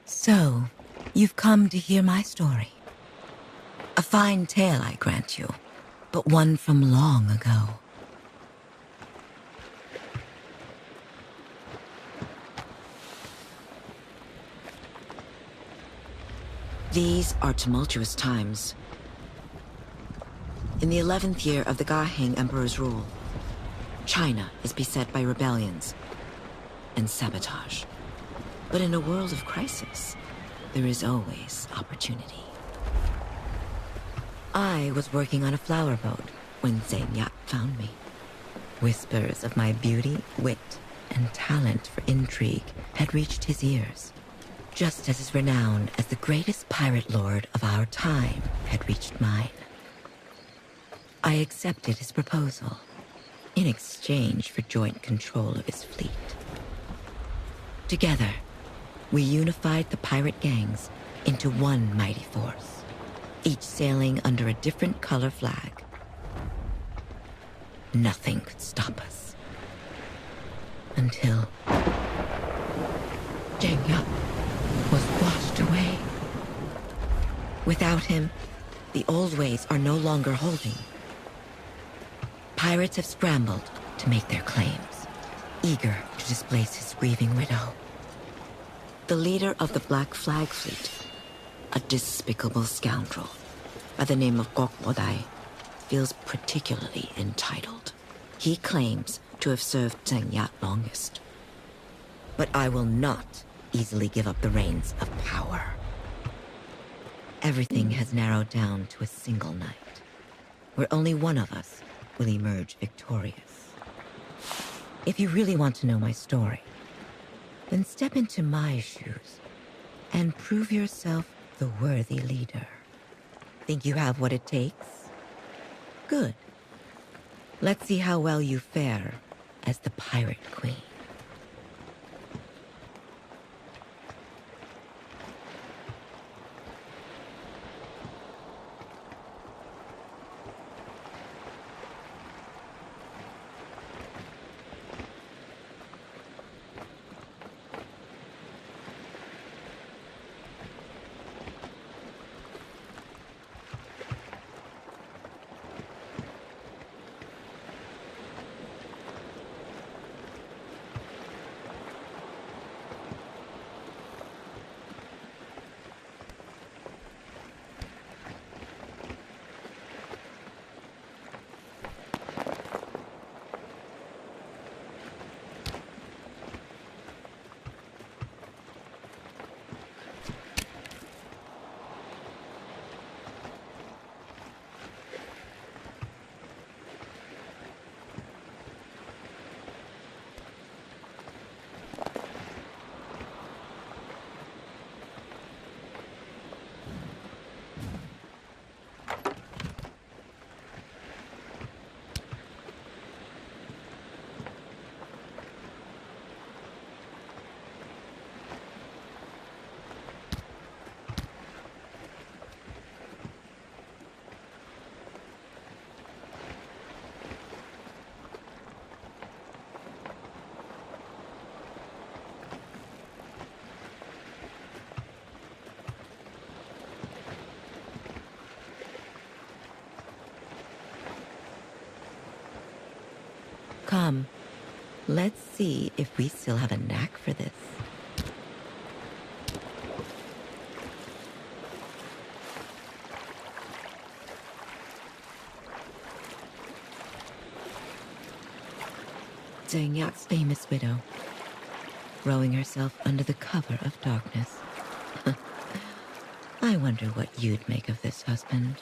So, you've come to hear my story. A fine tale, I grant you, but one from long ago. These are tumultuous times. In the 11th year of the Ga-Heng Emperor's rule, China is beset by rebellions and sabotage. But in a world of crisis, there is always opportunity. I was working on a flower boat when Zhang Yat found me. Whispers of my beauty, wit, and talent for intrigue had reached his ears, just as his renown as the greatest pirate lord of our time had reached mine. I accepted his proposal in exchange for joint control of his fleet. Together, we unified the pirate gangs into one mighty force, each sailing under a different color flag. Nothing could stop us. Until Zhang Yat was washed away. Without him, the old ways are no longer holding. Pirates have scrambled to make their claims, eager to displace his grieving widow. The leader of the Black Flag Fleet, a despicable scoundrel by the name of Gok Bodai, feels particularly entitled. He claims to have served Zhang Yat longest. But I will not easily give up the reins of power. Everything has narrowed down to a single night, where only one of us will emerge victorious. If you really want to know my story, then step into my shoes and prove yourself the worthy leader. Think you have what it takes? Good. Let's see how well you fare as the Pirate Queen. Come, let's see if we still have a knack for this. Zhang Yat's famous widow, rowing herself under the cover of darkness. I wonder what you'd make of this, husband.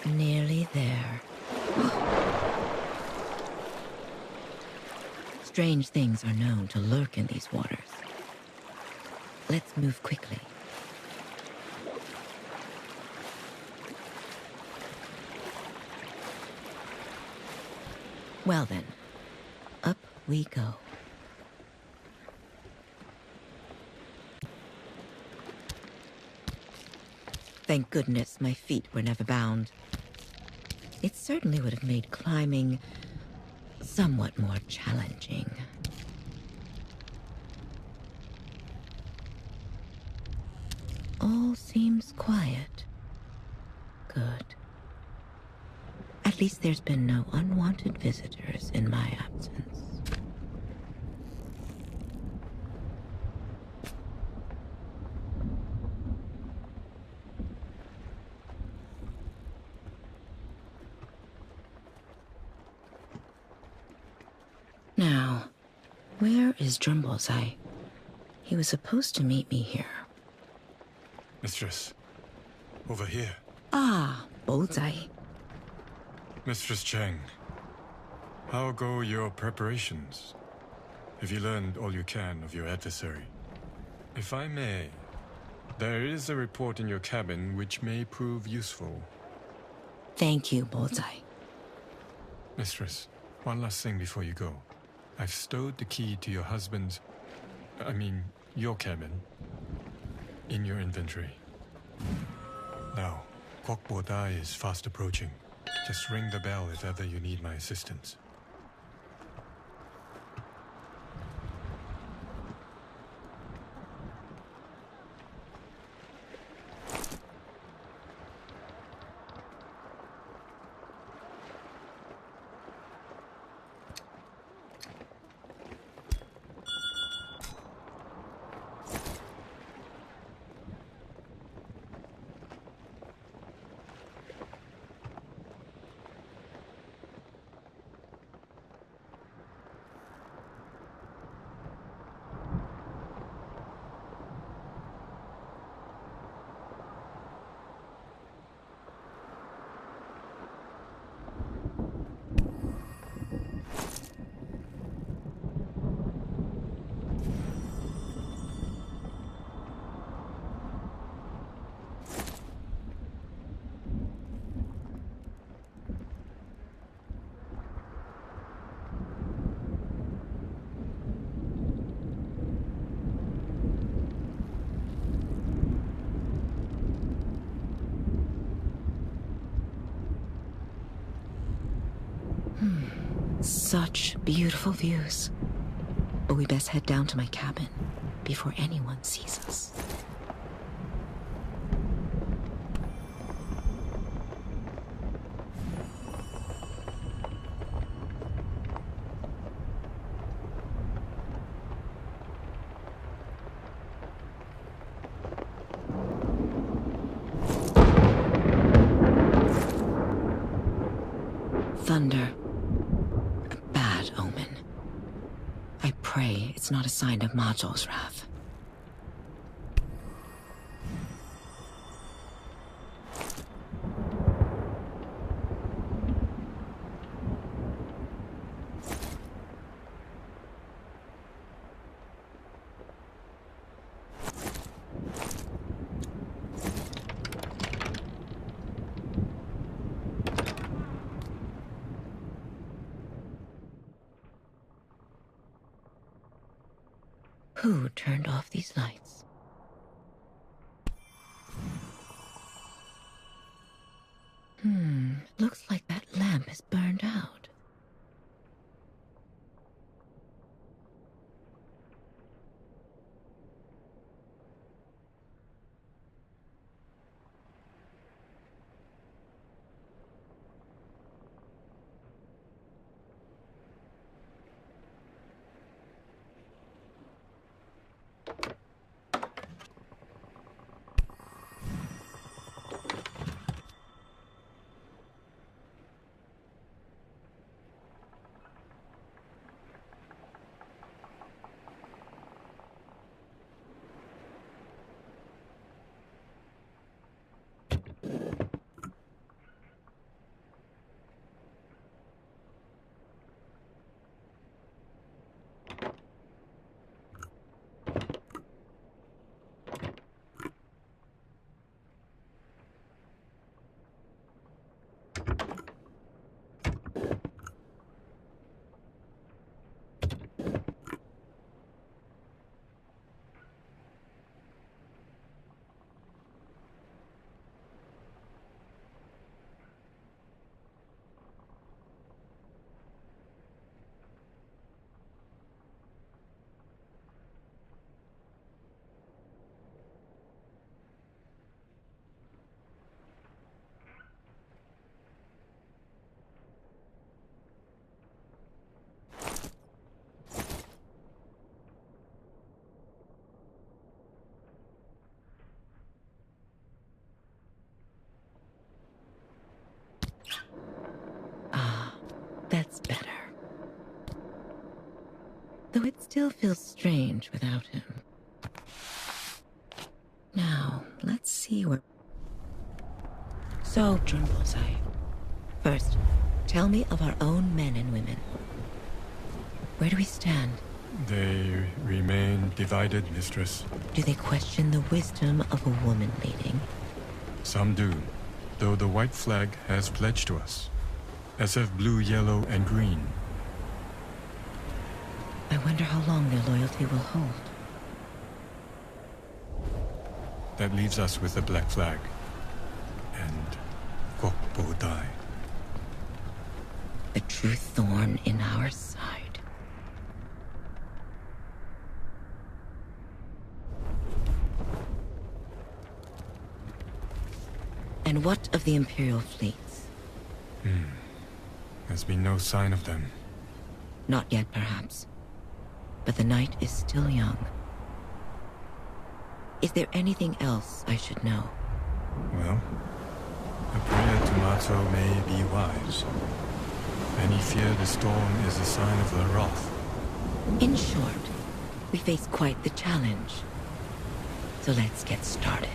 Nearly there. Strange things are known to lurk in these waters. Let's move quickly. Well then, up we go. Thank goodness my feet were never bound. it certainly would have made climbing somewhat more challenging. All seems quiet. Good. At least there's been no unwanted visitors in my absence. Now, where is Bullseye? He was supposed to meet me here. Mistress, over here. Ah, Bullseye. Mistress Cheng, how go your preparations? Have you learned all you can of your adversary? If I may, there is a report in your cabin which may prove useful. Thank you, Bullseye. Mistress, one last thing before you go. I've stowed the key to your your cabin, in your inventory. Now, Kok Bodai is fast approaching. Just ring the bell if ever you need my assistance. Such beautiful views. But we best head down to my cabin before anyone sees us. Thunder. A bad omen. I pray it's not a sign of Majo's wrath. Who turned off these lights? Looks like that lamp is burned out. That's better. Though it still feels strange without him. Now, let's see where... So, Junbosai, first, tell me of our own men and women. Where do we stand? They remain divided, mistress. Do they question the wisdom of a woman leading? Some do, though the white flag has pledged to us. SF blue, yellow, and green. I wonder how long their loyalty will hold. That leaves us with the black flag. And Gokpo Dai. The true thorn in our side. And what of the Imperial fleets? There's been no sign of them. Not yet, perhaps. But the night is still young. Is there anything else I should know? Well, a prayer to Matzo may be wise. Many fear the storm is a sign of the wrath. In short, we face quite the challenge. So let's get started.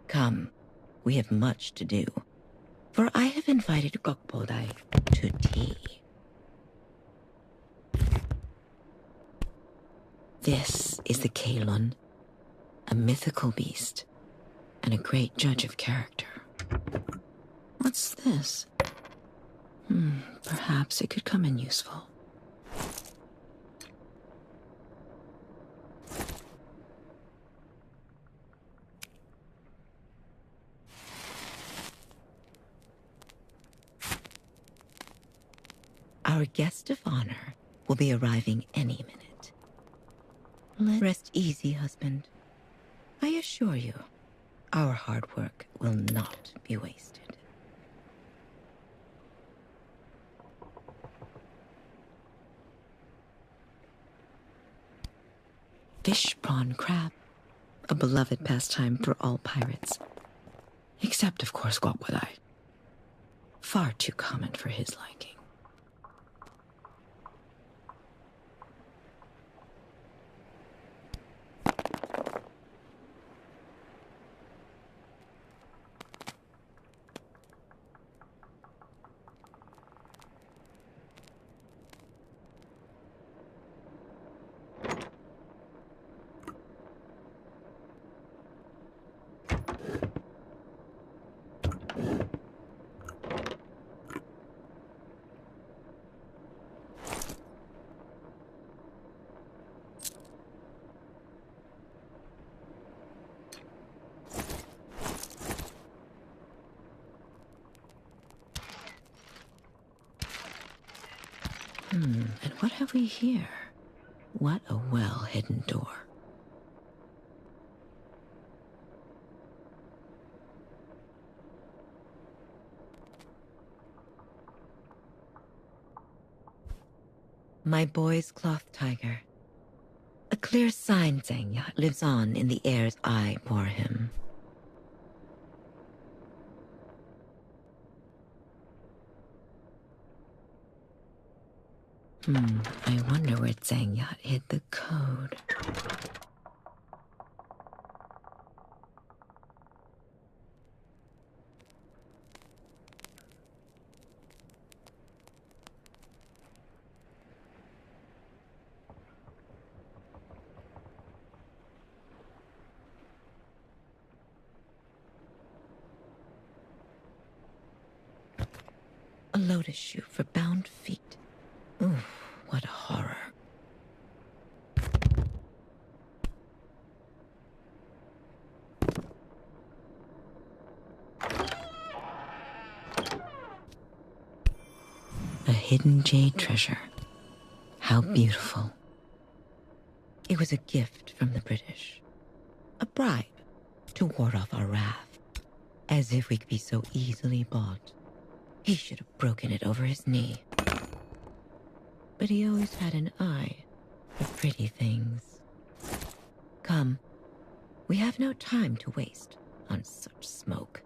Come, we have much to do. For I have invited Gokbodai to tea. This is the Kalon, a mythical beast, and a great judge of character. What's this? Perhaps it could come in useful. Our guest of honor will be arriving any minute. Rest easy, husband. I assure you, our hard work will not be wasted. Fish, prawn, crab. A beloved pastime for all pirates. Except, of course, Guapadai. Far too common for his liking. And what have we here? What a well-hidden door. My boy's cloth tiger. A clear sign Zangyat lives on in the airs I bore him. I wonder where Zangyat hid the code. A lotus shoe for bound feet. Ooh, what a horror. A hidden jade treasure. How beautiful. It was a gift from the British. A bribe to ward off our wrath. As if we could be so easily bought. He should have broken it over his knee. But he always had an eye for pretty things. Come, we have no time to waste on such smoke.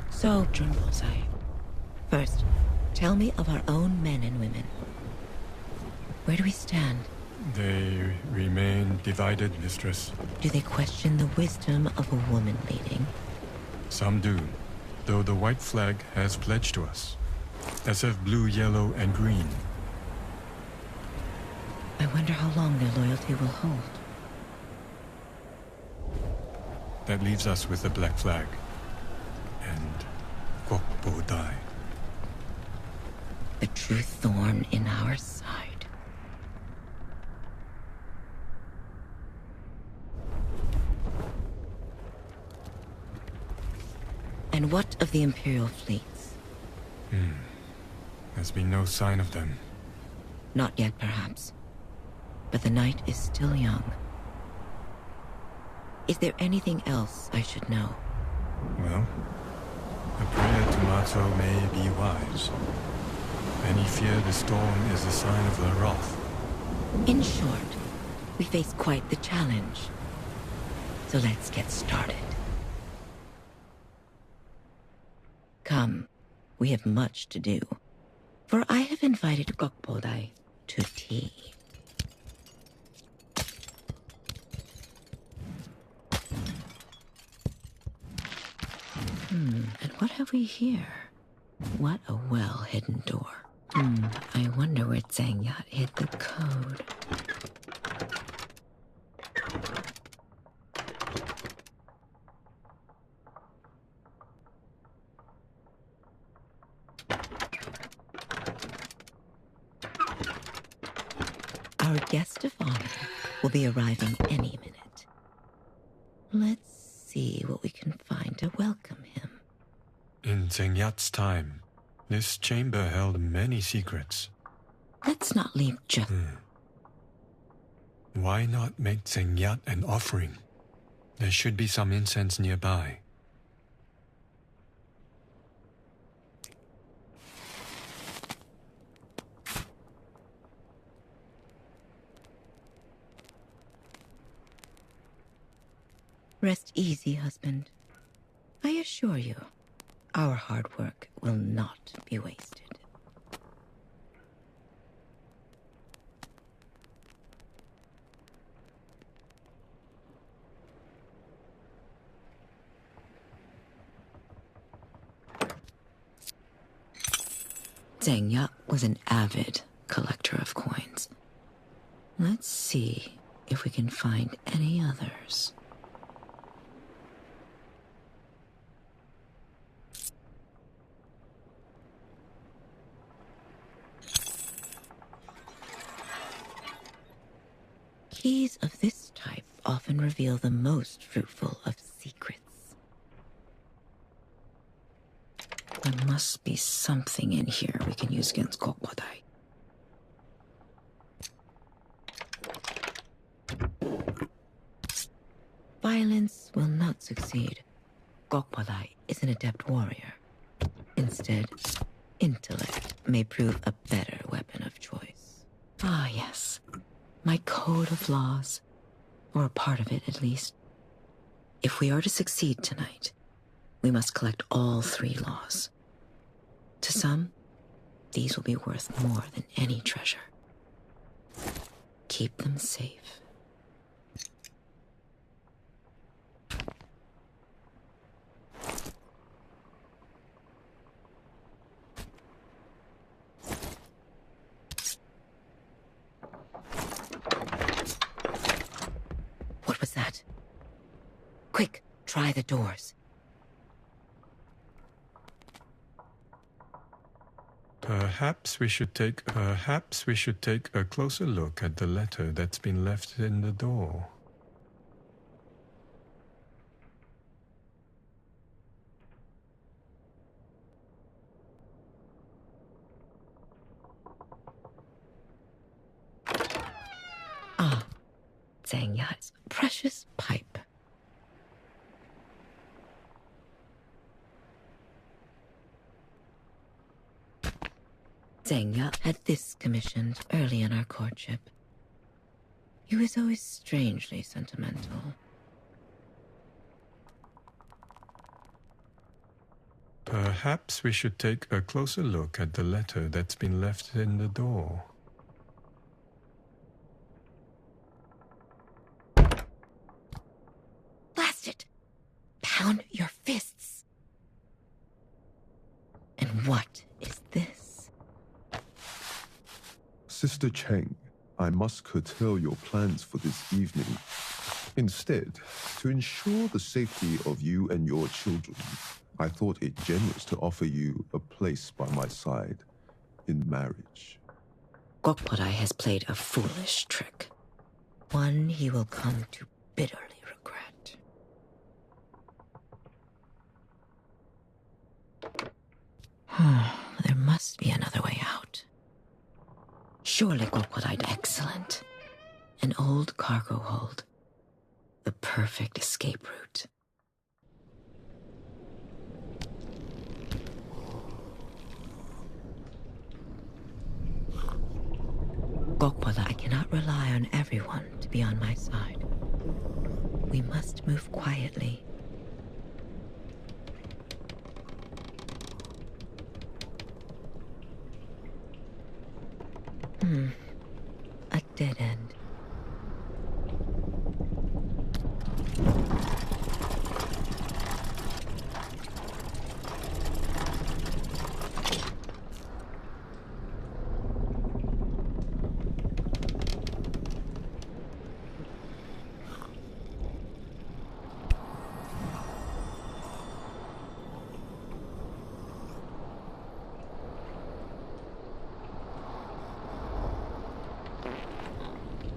So, Junbosai, first, tell me of our own men and women. Where do we stand? They remain divided, mistress. Do they question the wisdom of a woman leading? Some do, though the white flag has pledged to us. SF blue, yellow, and green. I wonder how long their loyalty will hold. That leaves us with the black flag. And Gokpo Dai. The true thorn in our side. And what of the Imperial fleets? There's been no sign of them. Not yet, perhaps. But the night is still young. Is there anything else I should know? Well, a prayer to Mato may be wise. Many fear the storm is a sign of the wrath. In short, we face quite the challenge. So let's get started. Come, we have much to do. For I have invited Gokpodai to tea. And what have we here? What a well-hidden door. I wonder where Zangyat hid the code. Our guest of honor will be arriving any minute. Let's see what we can find to welcome him. In Zengyat's time, this chamber held many secrets. Let's not leave just... Why not make Zengyat an offering? There should be some incense nearby. Rest easy, husband. I assure you, our hard work will not be wasted. Zangyat was an avid collector of coins. Let's see if we can find any others. Keys of this type often reveal the most fruitful of secrets. There must be something in here we can use against Gokpodai. Violence will not succeed. Gokpodai is an adept warrior. Instead, intellect may prove a better weapon of choice. Ah, yes. My code of laws, or a part of it at least. If we are to succeed tonight, we must collect all 3 laws. To some, these will be worth more than any treasure. Keep them safe. What was that? Quick, try the doors. Perhaps we should take a closer look at the letter that's been left in the door. Zhang Ya's precious pipe. Zhang Ya had this commissioned early in our courtship. He was always strangely sentimental. Perhaps we should take a closer look at the letter that's been left in the door. Blast it! Pound your fists! And what is this? Sister Cheng, I must curtail your plans for this evening. Instead, to ensure the safety of you and your children, I thought it generous to offer you a place by my side in marriage. Gokwadai has played a foolish trick. One he will come to bitterly regret. There must be another way out. Surely Gokwadai excellent. An old cargo hold. The perfect escape route. Gokwadai, I cannot rely on everyone to be on my side. We must move quietly. A dead end.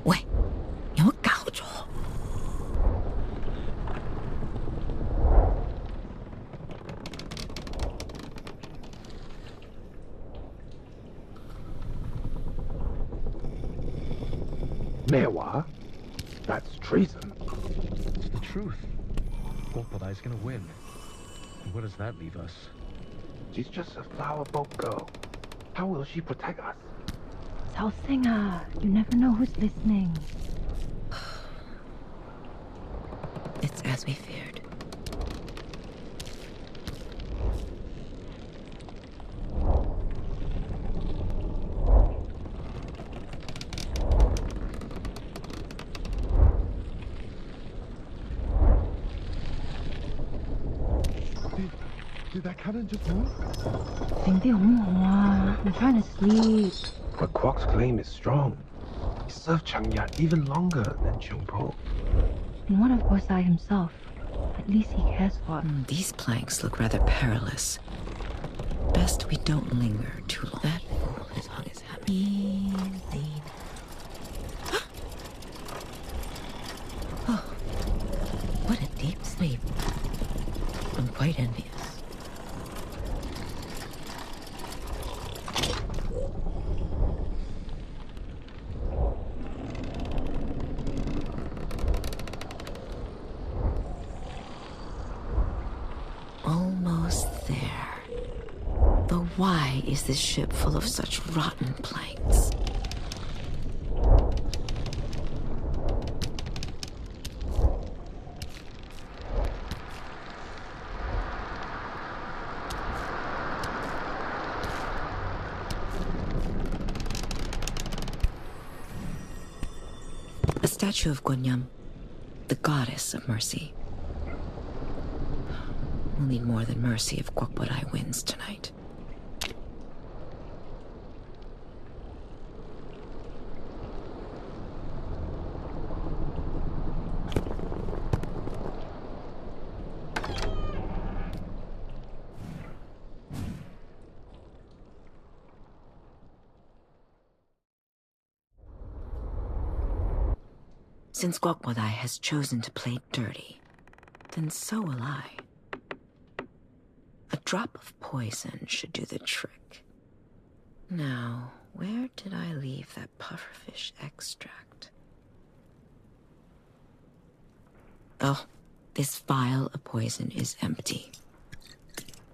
Wait, 有冇搞錯？咩話? That's treason. The truth. Gokpadai's gonna win. And where does that leave us? She's just a flower boat girl. How will she protect us? Tell Singer, you never know who's listening. It's as we feared. Did that cannon just move? 靜啲好唔好啊? I'm trying to sleep. But Kwok's claim is strong. He served Changya even longer than Chungpo. And what of Bosai himself? At least he cares for us. These planks look rather perilous. Best we don't linger too long. That fool is on his hammock. Easy. Oh, what a deep sleep. I'm quite envious. Almost there. But why is this ship full of such rotten planks? A statue of Guanyam, the goddess of mercy. We'll need more than mercy if Gokwadai wins tonight. Since Gokwadai has chosen to play dirty, then so will I. A drop of poison should do the trick. Now, where did I leave that pufferfish extract? Oh, this vial of poison is empty.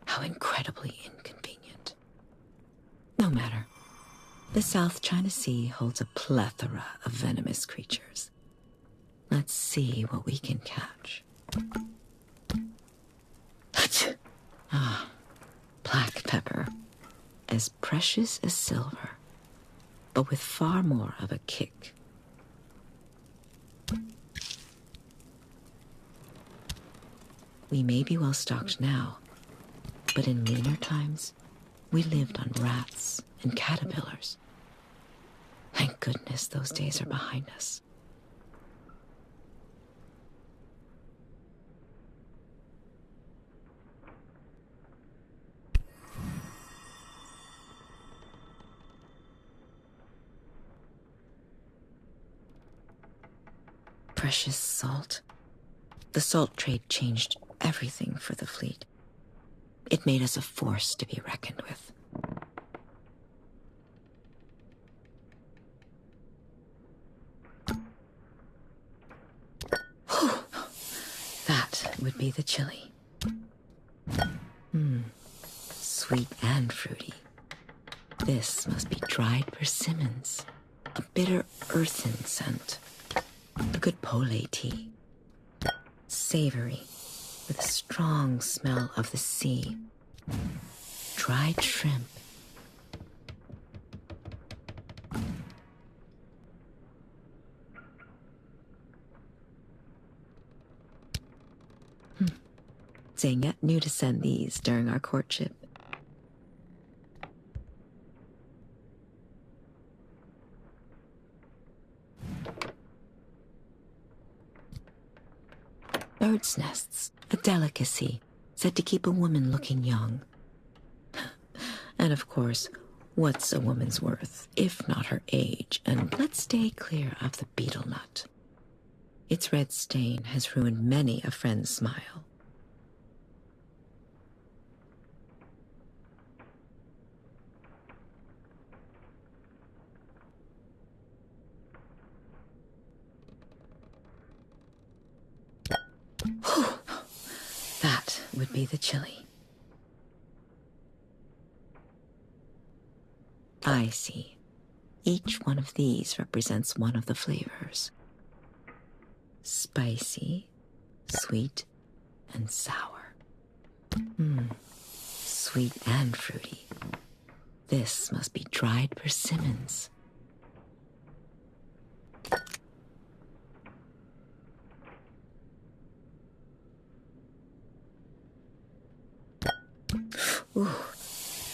How incredibly inconvenient. No matter. The South China Sea holds a plethora of venomous creatures. Let's see what we can catch. Ah, black pepper. As precious as silver, but with far more of a kick. We may be well stocked now, but in leaner times, we lived on rats and caterpillars. Thank goodness those days are behind us. Precious salt. The salt trade changed everything for the fleet. It made us a force to be reckoned with. That would be the chili. Sweet and fruity. This must be dried persimmons. A bitter earthen scent. A good pole tea. Savory, with a strong smell of the sea. Dried shrimp. Zhang knew to send these during our courtship. Birds' nests, a delicacy, said to keep a woman looking young. And of course, what's a woman's worth, if not her age? And let's stay clear of the beetle nut. Its red stain has ruined many a friend's smile. That would be the chili. I see. Each one of these represents one of the flavors. Spicy, sweet, and sour. Sweet and fruity. This must be dried persimmons. Ooh,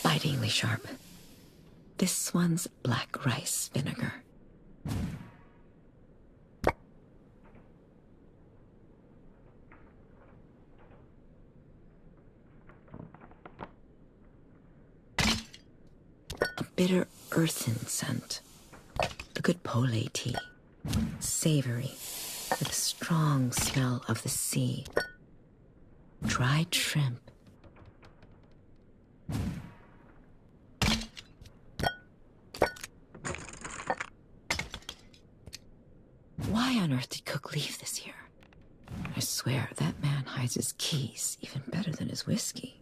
bitingly sharp. This one's black rice vinegar. A bitter earthen scent. A good pole tea. Savory, with a strong smell of the sea. Dried shrimp. Why on earth did Cook leave this here? I swear, that man hides his keys even better than his whiskey.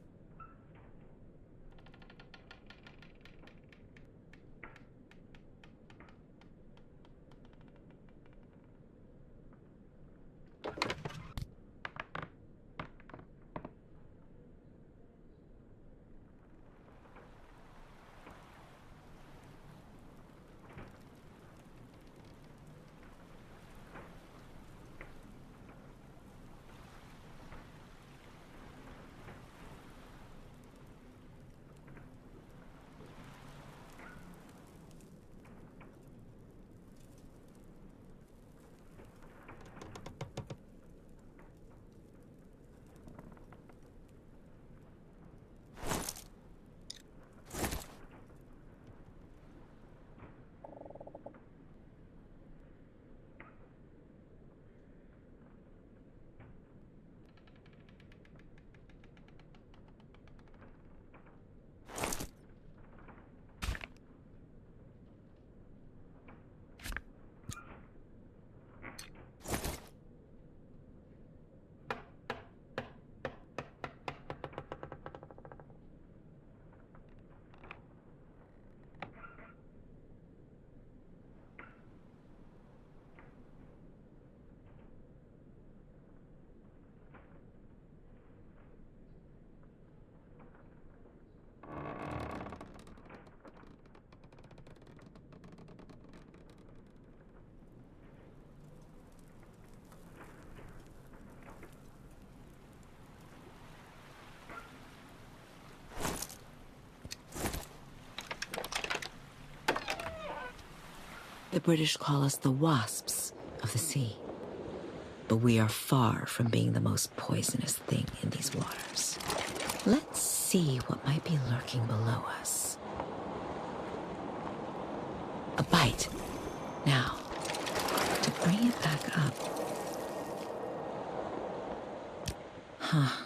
The British call us the wasps of the sea. But we are far from being the most poisonous thing in these waters. Let's see what might be lurking below us. A bite. Now, to bring it back up. Huh.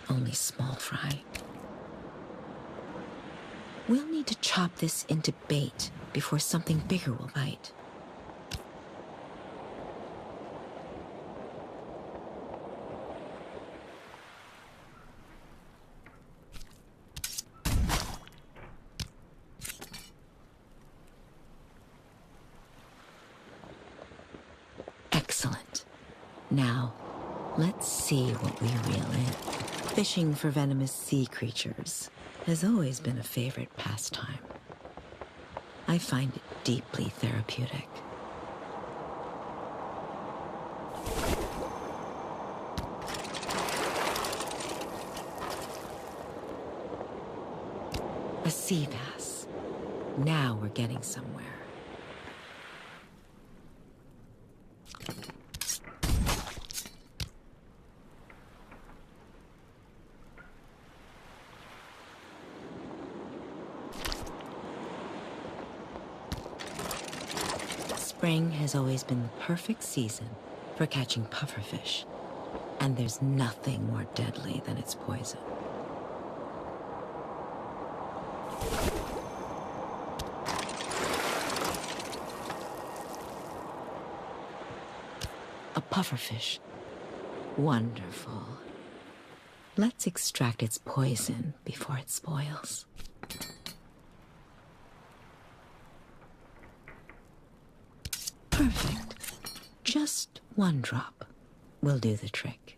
Only small fry. We'll need to chop this into bait before something bigger will bite. Excellent. Now, let's see what we reel in. Fishing for venomous sea creatures has always been a favorite pastime. I find it deeply therapeutic. A sea bass. Now we're getting somewhere. Spring has always been the perfect season for catching pufferfish, and there's nothing more deadly than its poison. A pufferfish. Wonderful. Let's extract its poison before it spoils. Perfect. Just one drop will do the trick.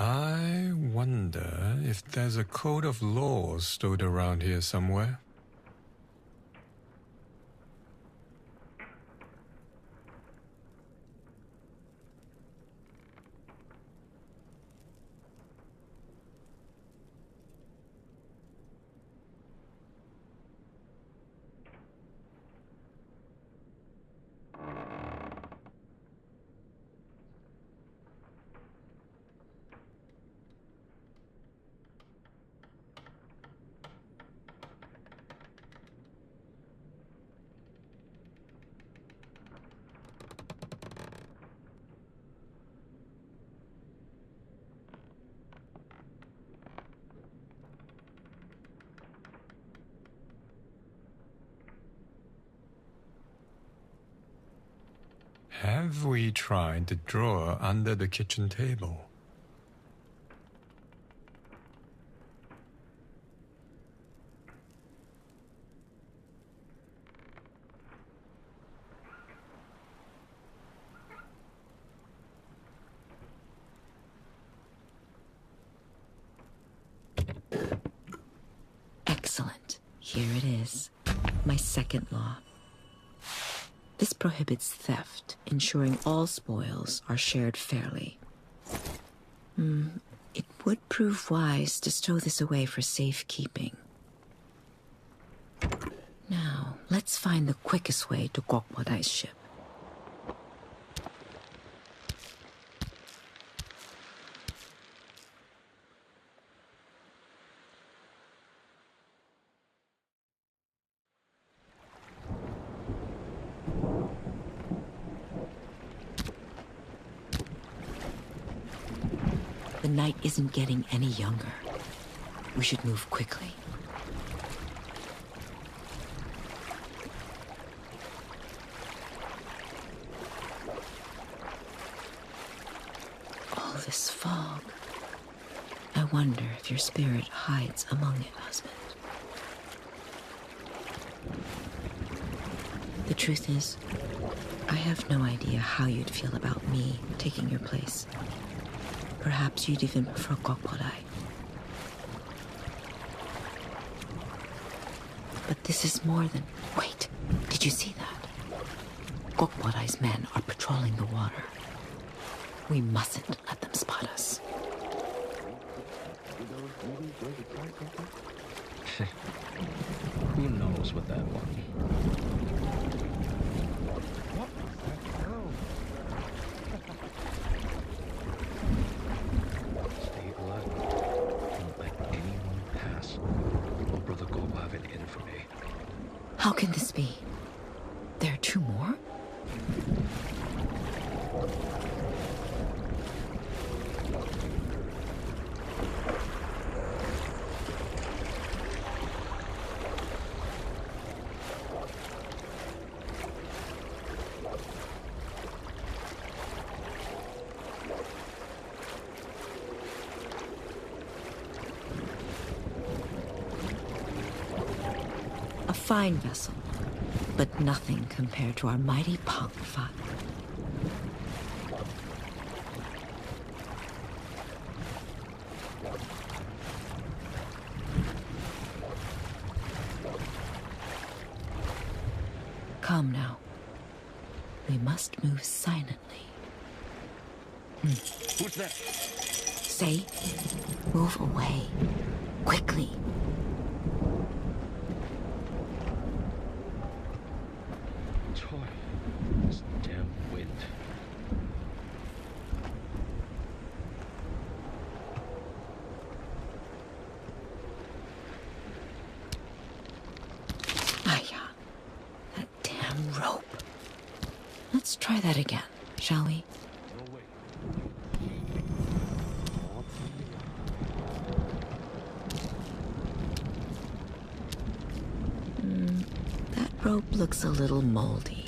I wonder if there's a code of laws stowed around here somewhere. Have we tried the drawer under the kitchen table? Excellent. Here it is. My second law. This prohibits theft, ensuring all spoils are shared fairly. It would prove wise to stow this away for safekeeping. Now, let's find the quickest way to Gokbodai's ship. The night isn't getting any younger. We should move quickly. All this fog. I wonder if your spirit hides among it, husband. The truth is, I have no idea how you'd feel about me taking your place. Perhaps you'd even prefer Gokpodai. But this is more than... Wait, did you see that? Gokpodai's men are patrolling the water. We mustn't let them spot us. Who knows with that one? Stay alert. Don't let anyone pass. Oh, Brother Go will have it in for me. How can this be? There are two more? A fine vessel, but nothing compared to our mighty Pong Fan. Come now. We must move silently. Who's that? Say, move away. Quickly. Toy. This damn wind. Aya, that damn rope. Let's try that again, shall we? No way. That rope looks a little moldy.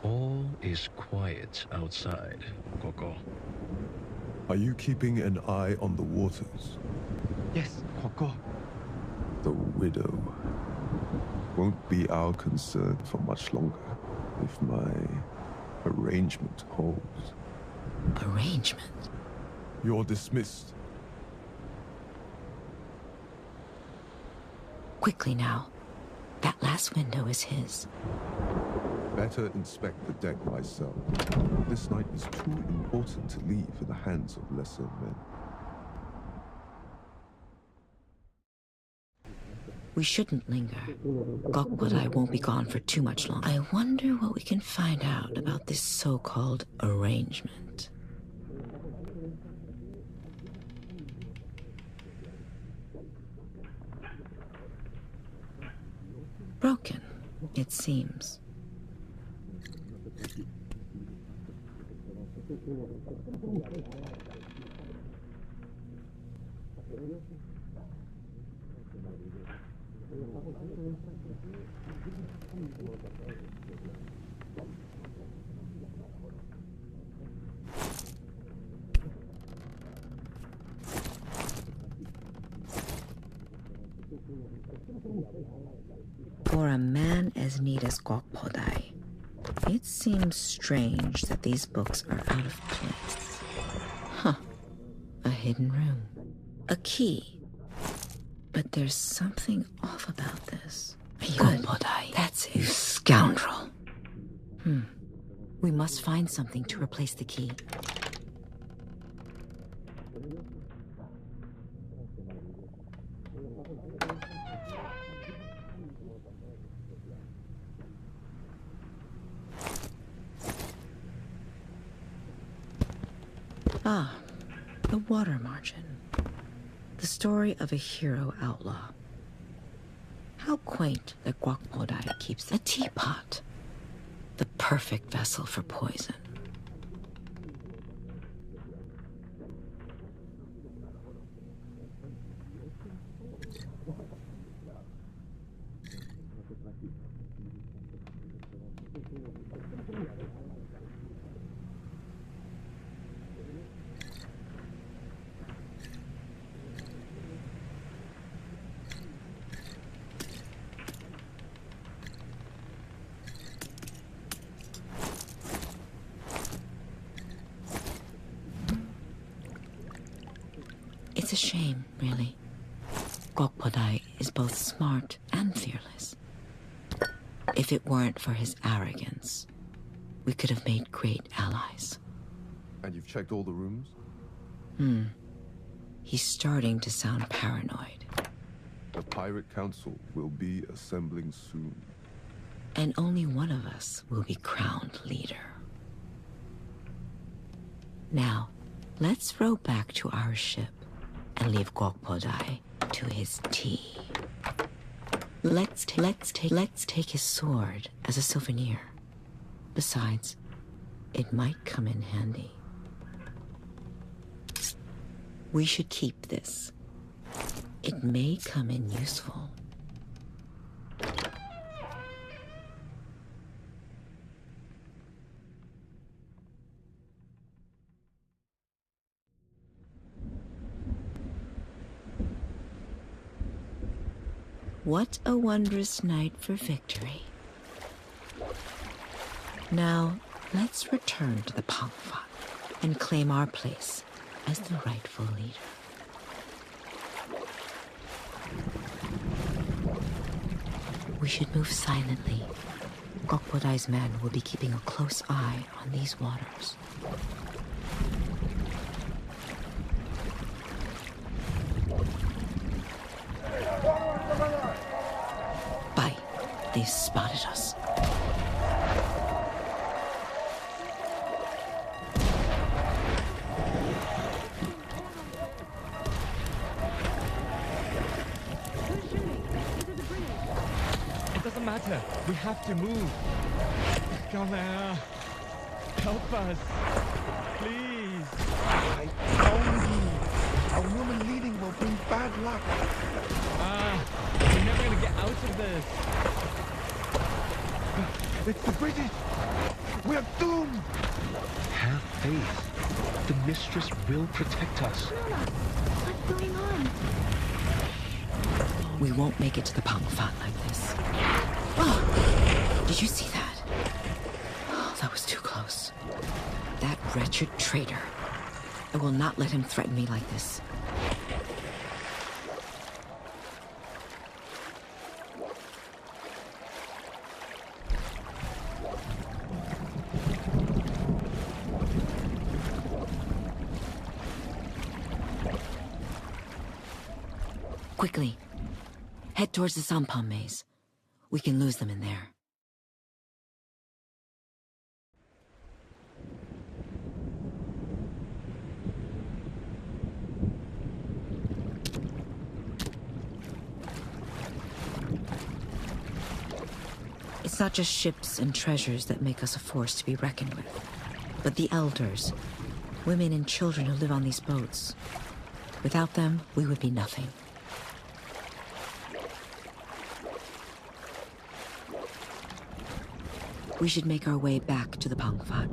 All is quiet outside, Koko. Are you keeping an eye on the waters? Yes, Koko. The widow won't be our concern for much longer if my arrangement holds. Arrangement? You're dismissed. Quickly now. That last window is his. Better inspect the deck myself. This night is too important to leave in the hands of lesser men. We shouldn't linger. Gokpodai won't be gone for too much longer. I wonder what we can find out about this so-called arrangement. Broken, it seems. For a man as neat as Gokpodai, it seems strange that these books are out of place. Huh. A hidden room. A key. But there's something off about this. Gokpodai. That's it. You scoundrel. We must find something to replace the key. Ah, the water margin. The story of a hero outlaw. How quaint that Guakpodai keeps a teapot. The perfect vessel for poison. It's a shame, really. Gokpodai is both smart and fearless. If it weren't for his arrogance, we could have made great allies. And you've checked all the rooms? He's starting to sound paranoid. The Pirate Council will be assembling soon. And only one of us will be crowned leader. Now, let's row back to our ship and leave Gokpodai to his tea. Let's take his sword as a souvenir. Besides, it might come in handy. We should keep this. It may come in useful. What a wondrous night for victory. Now, let's return to the Pangfat and claim our place as the rightful leader. We should move silently. Gokpodai's men will be keeping a close eye on these waters. Bye. They've spotted us. It doesn't matter. We have to move. Come here. Help us. Please. I told you, a woman leading will bring bad luck. We're never gonna get out of this. It's the British. We're doomed. Have faith. The mistress will protect us. What's going on? We won't make it to the Pangfat like this. Oh, did you see that? Oh, that was too close. That wretched traitor. I will not let him threaten me like this. Quickly, head towards the Sampan maze. We can lose them in there. It's not just ships and treasures that make us a force to be reckoned with, but the elders, women and children who live on these boats. Without them, we would be nothing. We should make our way back to the Pangfat.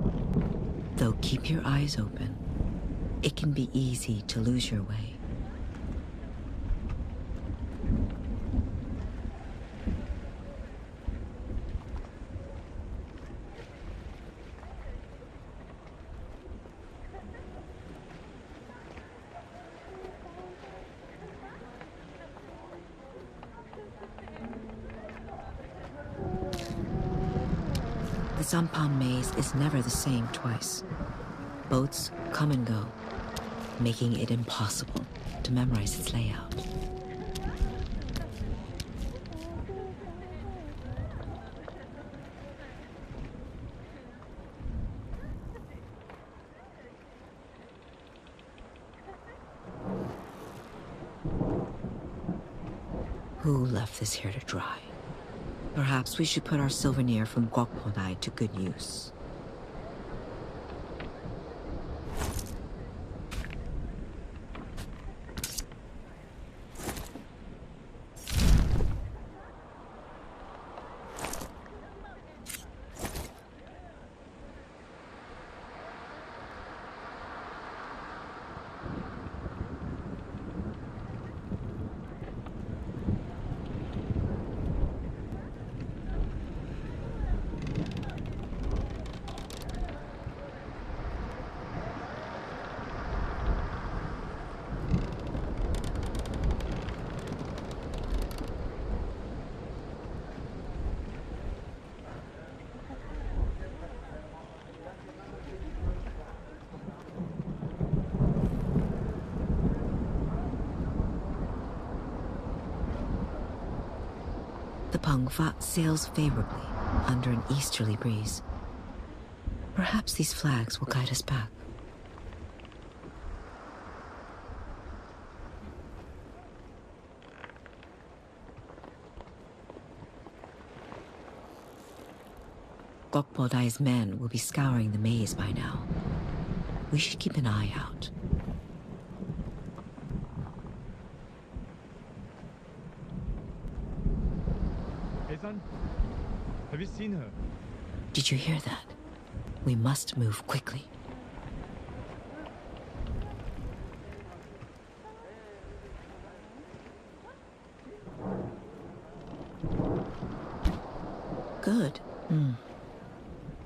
Though keep your eyes open. It can be easy to lose your way. The Sampan maze is never the same twice. Boats come and go, making it impossible to memorize its layout. Who left this here to dry? Perhaps we should put our souvenir from Gokpodai to good use. The Pangfa sails favorably under an easterly breeze. Perhaps these flags will guide us back. Gokpodai's men will be scouring the maze by now. We should keep an eye out. Hey son, have you seen her? Did you hear that? We must move quickly. Good.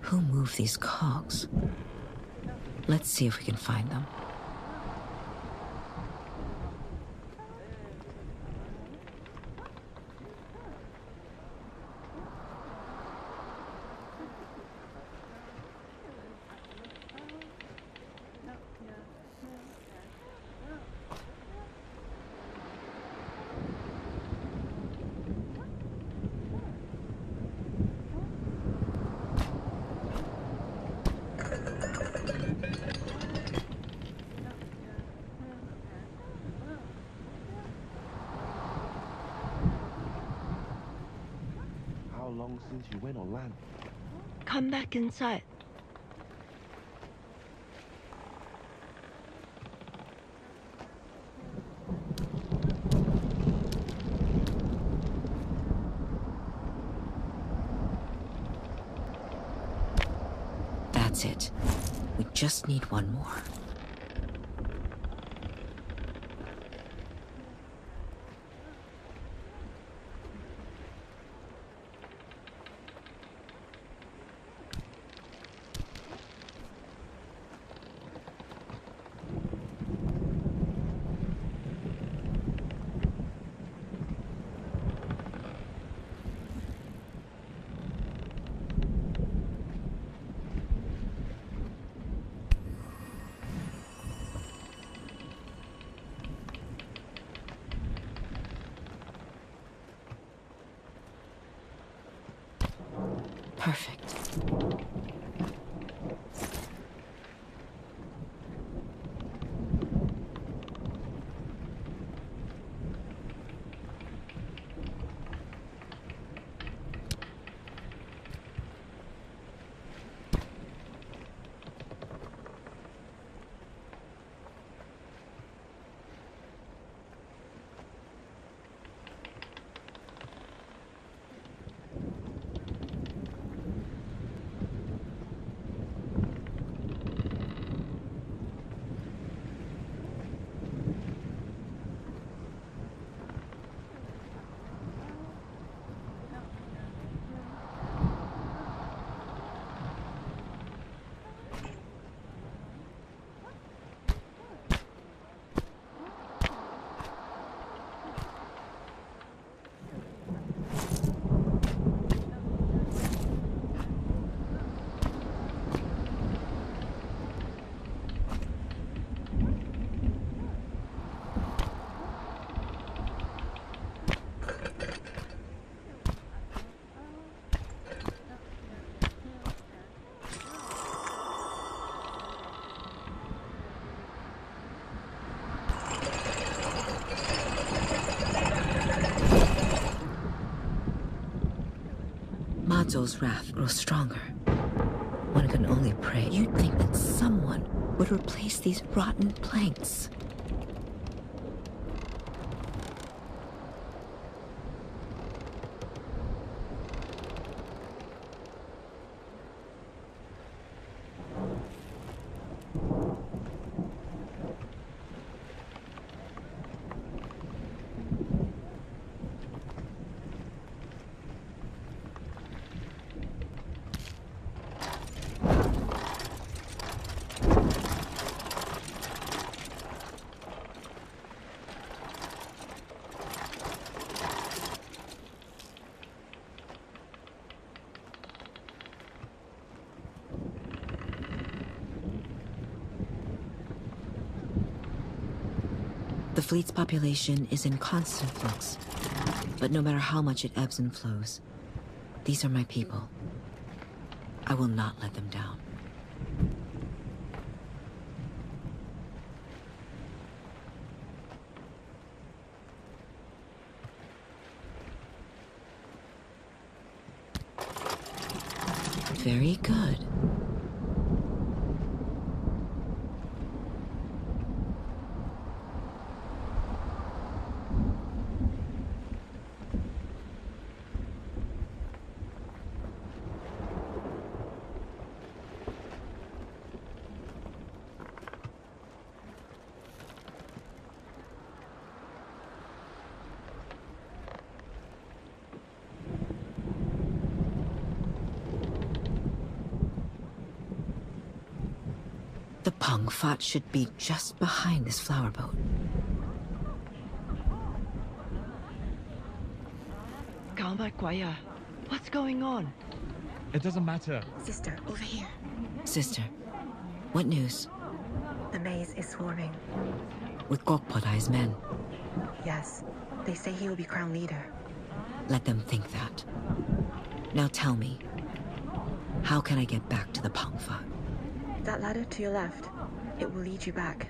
Who moved these cogs? Let's see if we can find them. How long since you went on land? Come back inside. That's it. We just need one more. Zhou's wrath grows stronger. One can only pray. You'd think that someone would replace these rotten planks. The fleet's population is in constant flux, but no matter how much it ebbs and flows, these are my people. I will not let them down. Very good. The Pengfat should be just behind this flower boat. What's going on? It doesn't matter. Sister, over here. Sister, what news? The maze is swarming. With Gokpodai's men. Yes, they say he will be crown leader. Let them think that. Now tell me, how can I get back to the Pengfat? That ladder to your left, it will lead you back.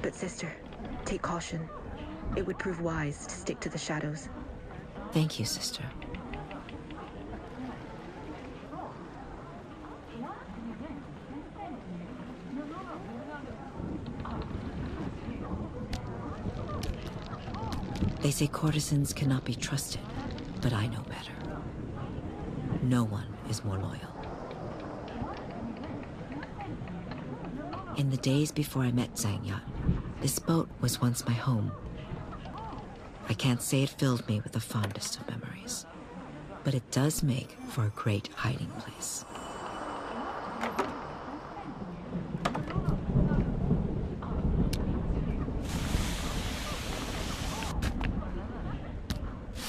But sister, take caution. It would prove wise to stick to the shadows. Thank you, sister. They say courtesans cannot be trusted, but I know better. No one is more loyal. In the days before I met Zhang Yan, this boat was once my home. I can't say it filled me with the fondest of memories, but it does make for a great hiding place.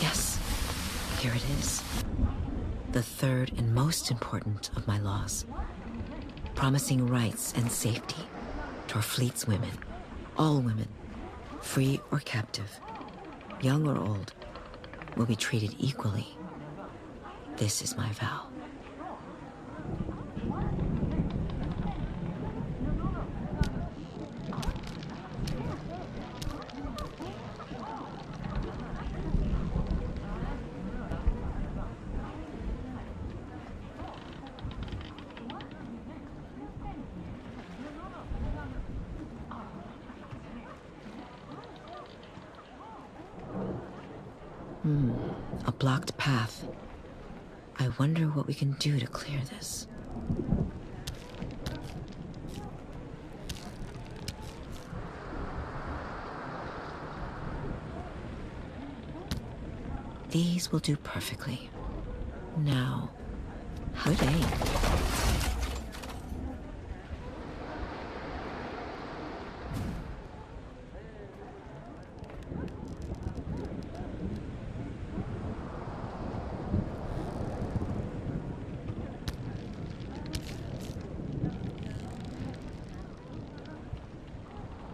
Yes, here it is. The third and most important of my laws. Promising rights and safety to our fleet's women. All women, free or captive, young or old, will be treated equally. This is my vow. A blocked path. I wonder what we can do to clear this. These will do perfectly. Now, how to aim?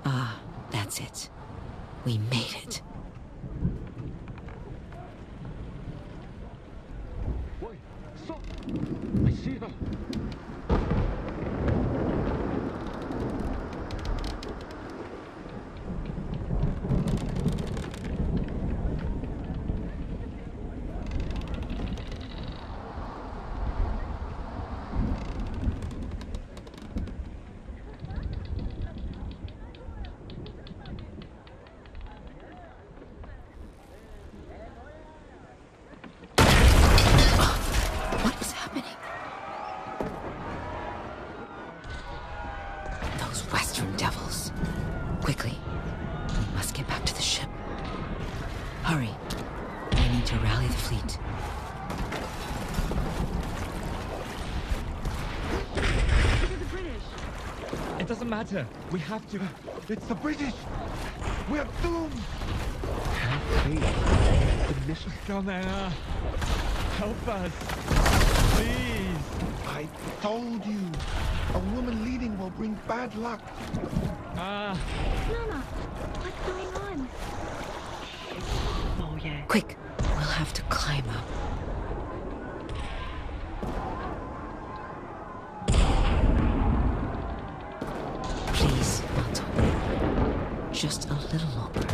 Ah, that's it. We made it. Wait, stop! I see her! devils. Quickly, we must get back to the ship. Hurry. We need to rally the fleet. It doesn't matter. We have to. It's the British! We're doomed! Have faith. The mistress... Lair, help us. Please. I told you! A woman leading will bring bad luck. Ah. Mama, what's going on? Oh, yeah. Quick, we'll have to climb up. Please, Otto. Just a little longer.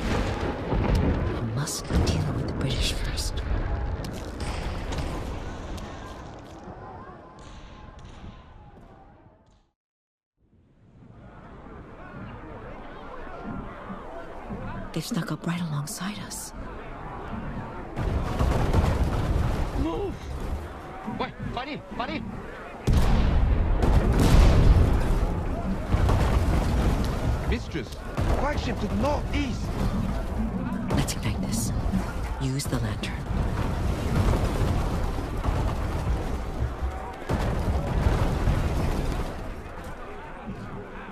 We must deal with the British first. They've snuck up right alongside us. Move! Wait, buddy, buddy! Mistress, flagship to the northeast. Let's ignite this. Use the lantern.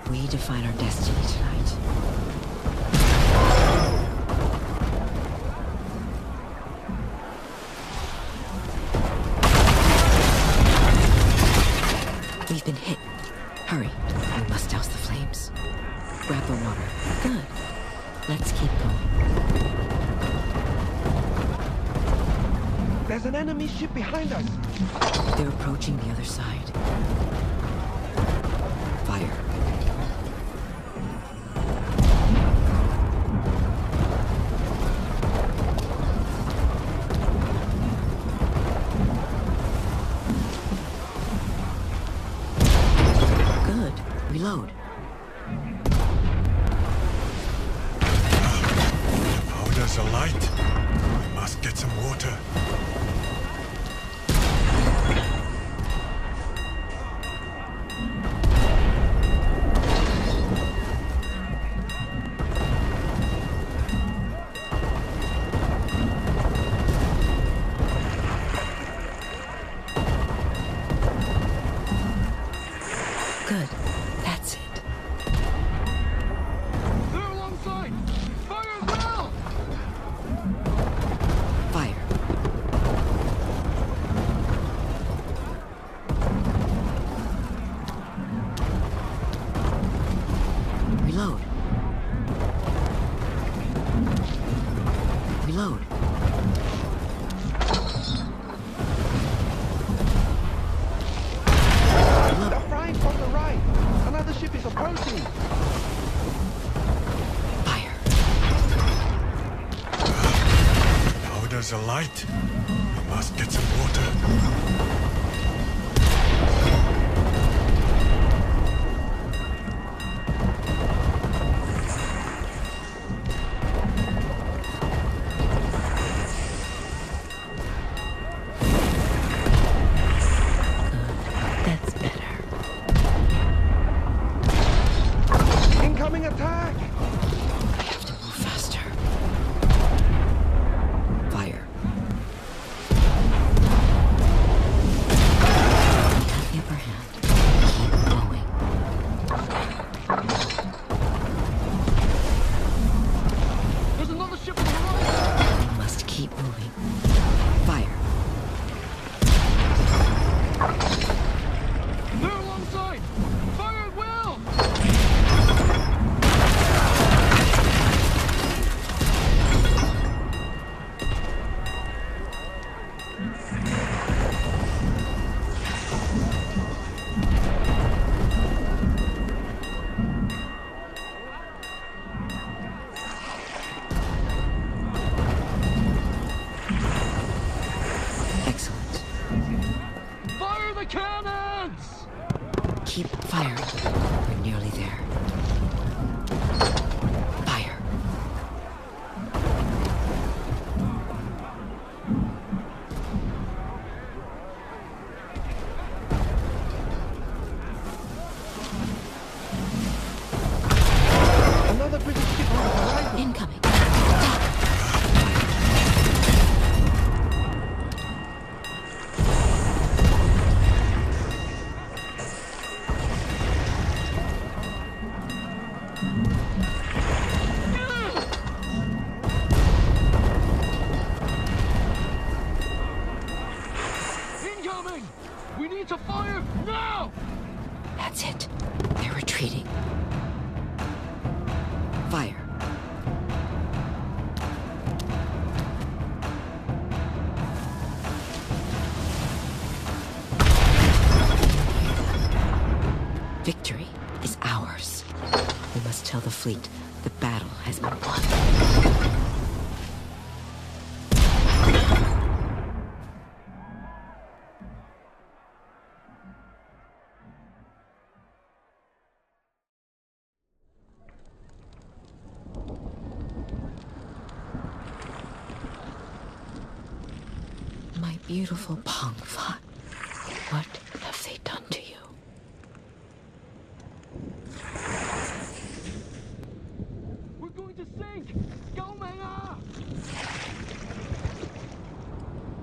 We define our destiny tonight. We've been hit. Hurry. We must douse the flames. Grab the water. Good. Let's keep going. There's an enemy ship behind us. They're approaching the other side. Fire. Good. Reload. Oh, there's a light. We must get some water. Good. That's it. They're alongside. Fire as well. Fire. Reload. Reload. They're flying from the right. Another ship is approaching. Fire. Oh, there's a light. We must get some water. That's better. Incoming attack! I have to move faster. Fire. Have the upper hand. Keep going. There's another ship on the right. We must keep moving. Fire. They're alongside. Fire at will. Excellent. Fire the cannons. Keep firing. We're nearly there. Fire. That's it. They're retreating. Fire. Victory is ours. We must tell the fleet the battle has been won. My beautiful Pongfat, what have they done to you? We're going to sink! Go, Manga!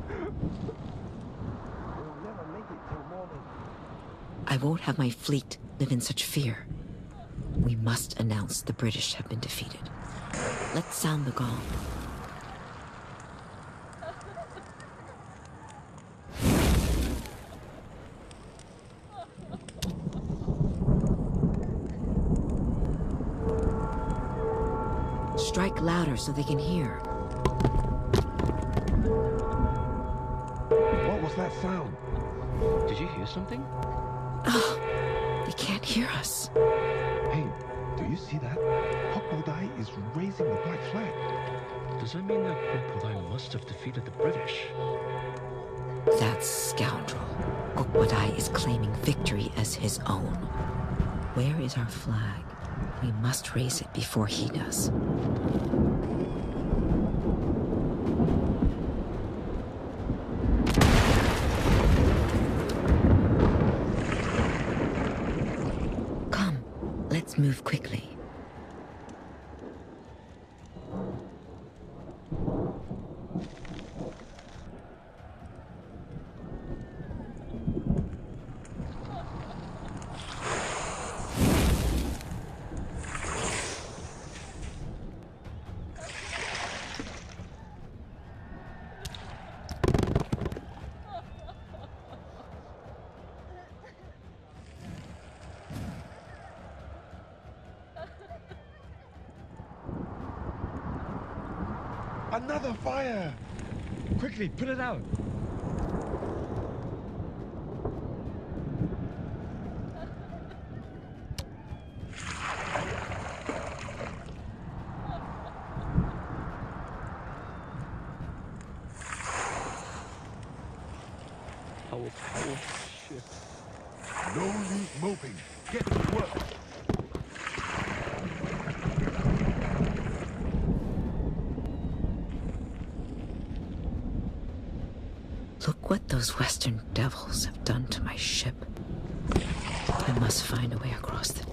We'll never make it till morning. I won't have my fleet live in such fear. We must announce the British have been defeated. Let's sound the gong. Strike louder so they can hear. What was that sound? Did you hear something? Oh, they can't hear us. Hey, do you see that? Hokbodai is raising the black flag. Does that mean that Gokbodai must have defeated the British? That scoundrel. Gokbodai is claiming victory as his own. Where is our flag? We must raise it before he does. Come, let's move quickly. Another fire! Quickly, put it out. Oh, shit. No use moping. Get to work. Look what those Western devils have done to my ship. I must find a way across them.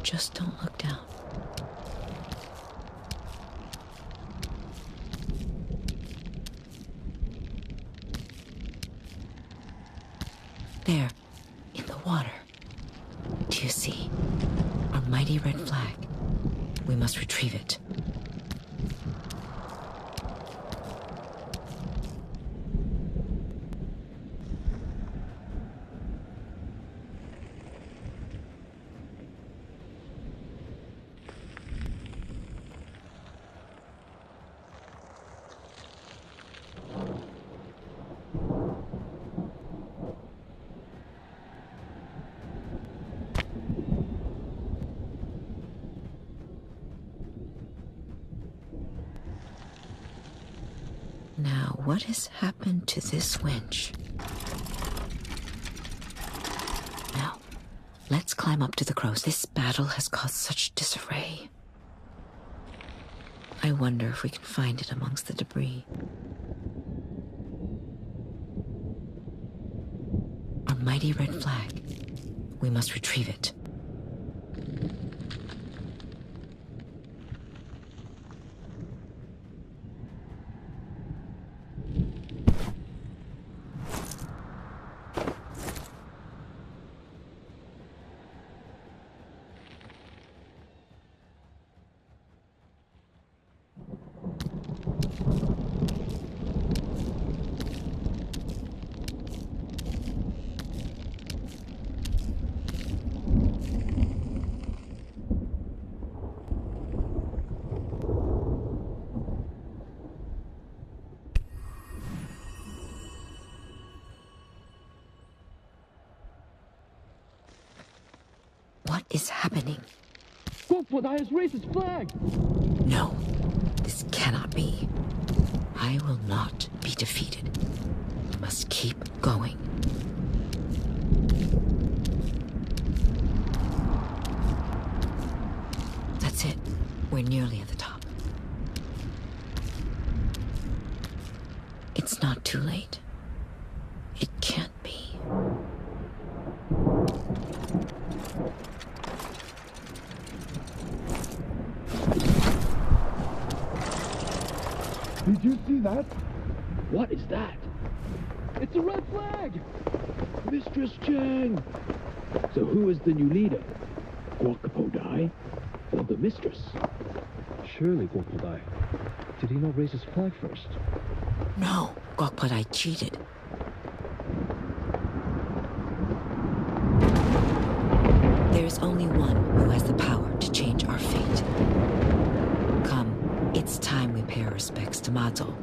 Just don't look down. There, in the water. Do you see? Our mighty red flag. We must retrieve it. Now, what has happened to this winch? Now, let's climb up to the crows. This battle has caused such disarray. I wonder if we can find it amongst the debris. Our mighty red flag. We must retrieve it. is happening? Gokpodai has raised his flag! No, this cannot be. I will not be defeated. I must keep going. That's it. We're nearly at the top. It's not too late. It can't be. Did you see that? What is that? It's a red flag! Mistress Cheng! So who is the new leader? Gokpodai or the mistress? Surely Gokpodai. Did he not raise his flag first? No, Gokpodai cheated. There is only one who has the power to change our fate. Come, it's time we pay our respects to Mato.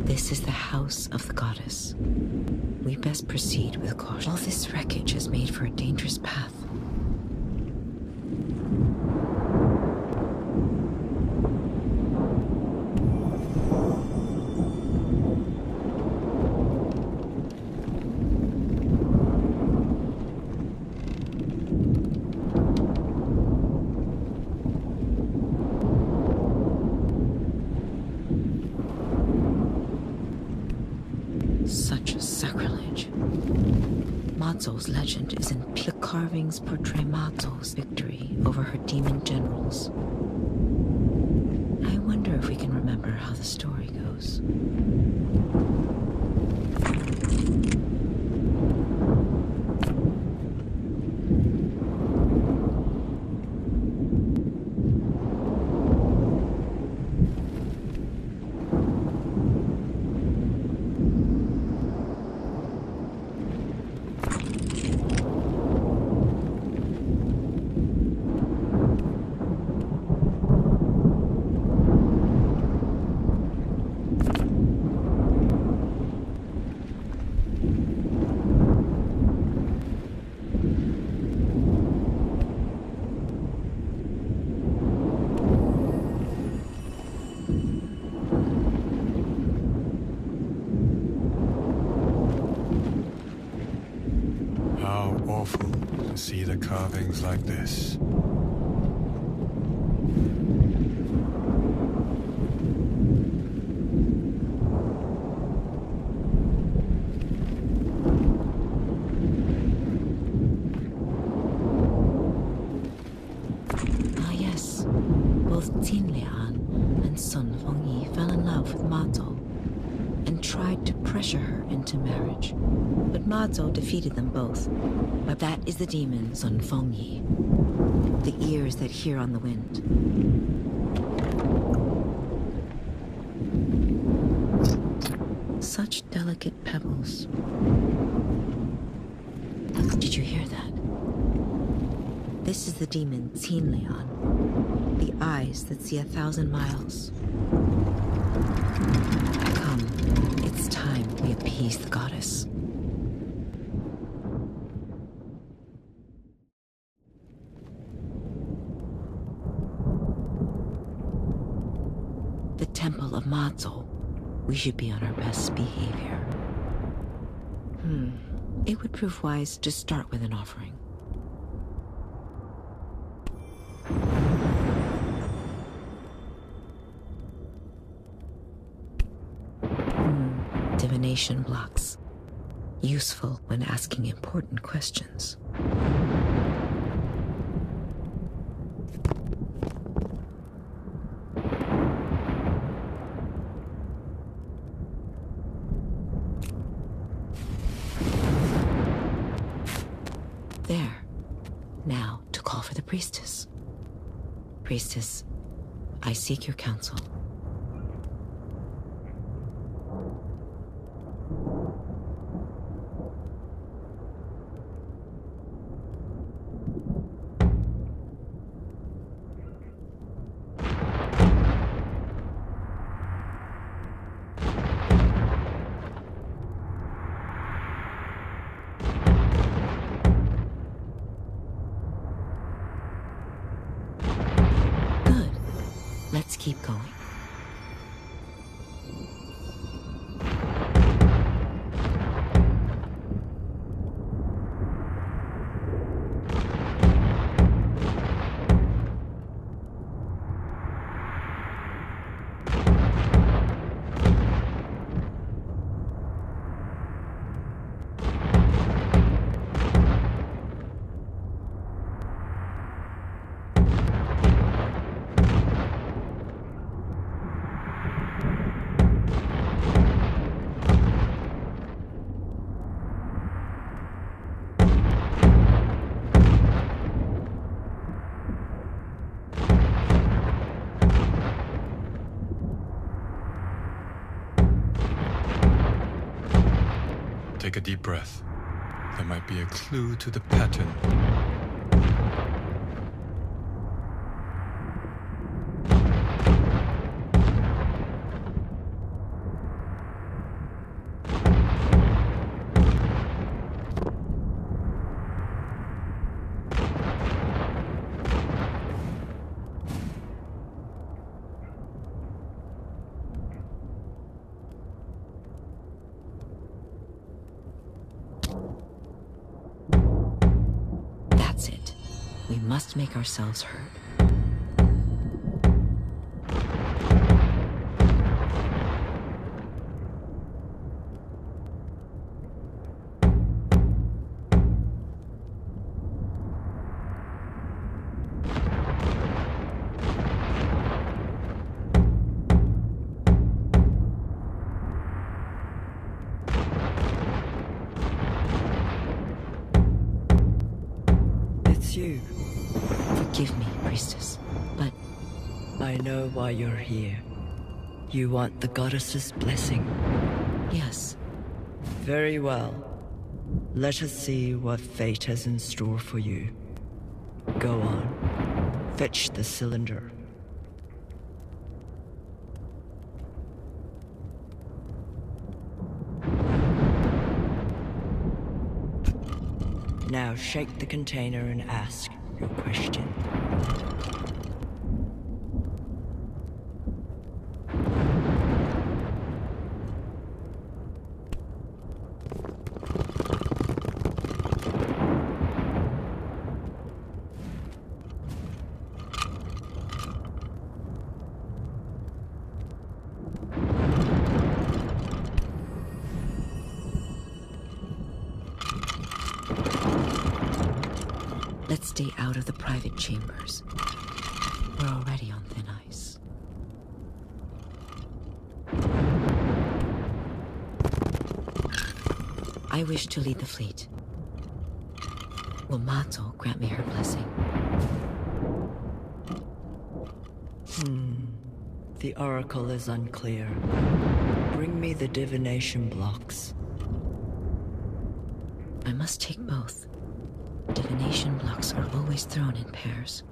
This is the house of the goddess. We best proceed with caution. All this wreckage has made for a dangerous path. Such sacrilege. Matzo's legend is in the carvings portray Matzo's victory over her demon generals. I wonder if we can remember how the story goes. How awful to see the carvings like this. Ah yes, both Tin Lian and Sun Fengyi fell in love with Mato and tried to pressure her into marriage. But Mato defeated them both. But that is the demon Sun Fengyi, the ears that hear on the wind. Such delicate pebbles. Did you hear that? This is the demon Tin Lian, the eyes that see 1,000 miles. Come, it's time we appease the goddess. The Temple of Mazo. We should be on our best behavior. It would prove wise to start with an offering. Divination blocks. Useful when asking important questions. There. Now to call for the priestess. Priestess, I seek your counsel. keep going. Take a deep breath. There might be a clue to the pattern. That's it. We must make ourselves heard. It's you. Forgive me, priestess, but I know why you're here. You want the goddess's blessing. yes, Very well. Let us see what fate has in store for you. Go on. Fetch the cylinder. Now shake the container and ask your question. let's stay out of the private chambers. We're already on thin ice. I wish to lead the fleet. Will Mato grant me her blessing? The oracle is unclear. Bring me the divination blocks. I must take both. Divination blocks are always thrown in pairs.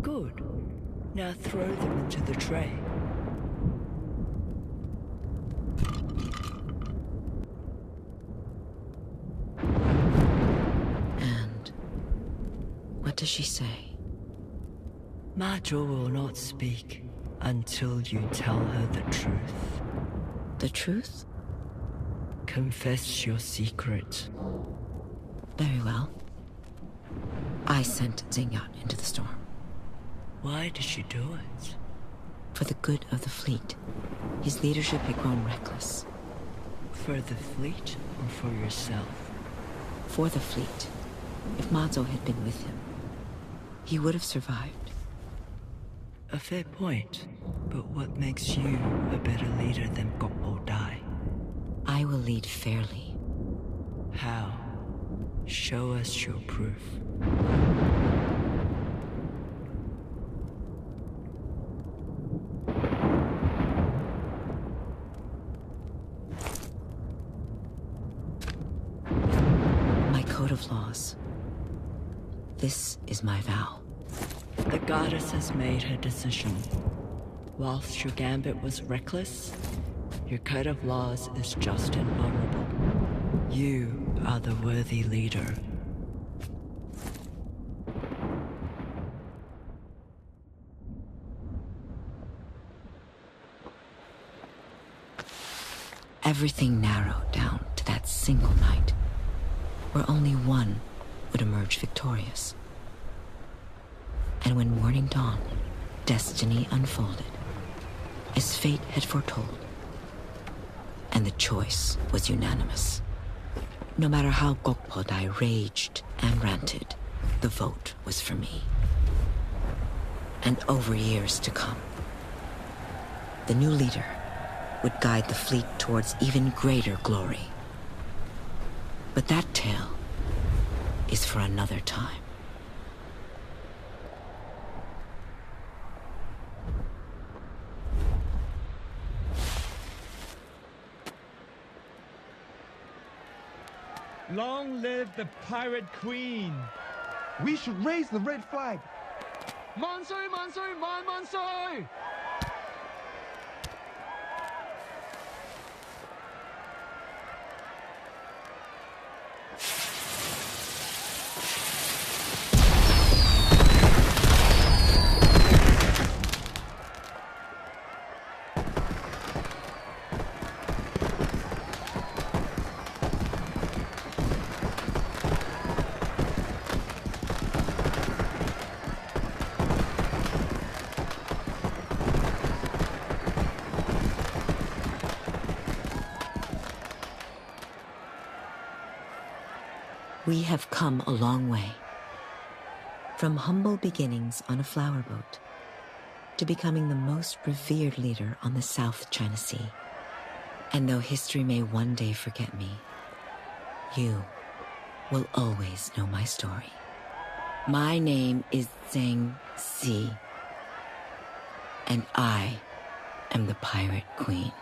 Good. Now throw them into the tray. And what does she say? Majo will not speak until you tell her the truth. The truth? Confess your secret. Very well. I sent Xingyat into the storm. Why did you do it? For the good of the fleet. His leadership had grown reckless. For the fleet or for yourself? For the fleet. If Mazo had been with him, he would have survived. A fair point. But what makes you a better leader than Gokpo Dai? I will lead fairly. How? Show us your proof. laws. This is my vow. The goddess has made her decision. Whilst your gambit was reckless, your code of laws is just and honorable. You are the worthy leader. Everything narrowed down to that single night, where only one would emerge victorious. And when morning dawned, destiny unfolded, as fate had foretold. And the choice was unanimous. No matter how Gokpodai raged and ranted, the vote was for me. And over years to come, the new leader would guide the fleet towards even greater glory. But that tale is for another time. Long live the Pirate Queen! We should raise the red flag. Mansui, Mansui, Man Mansui! We have come a long way. From humble beginnings on a flower boat to becoming the most revered leader on the South China Sea. And though history may one day forget me, you will always know my story. My name is Zhang Si, and I am the Pirate Queen.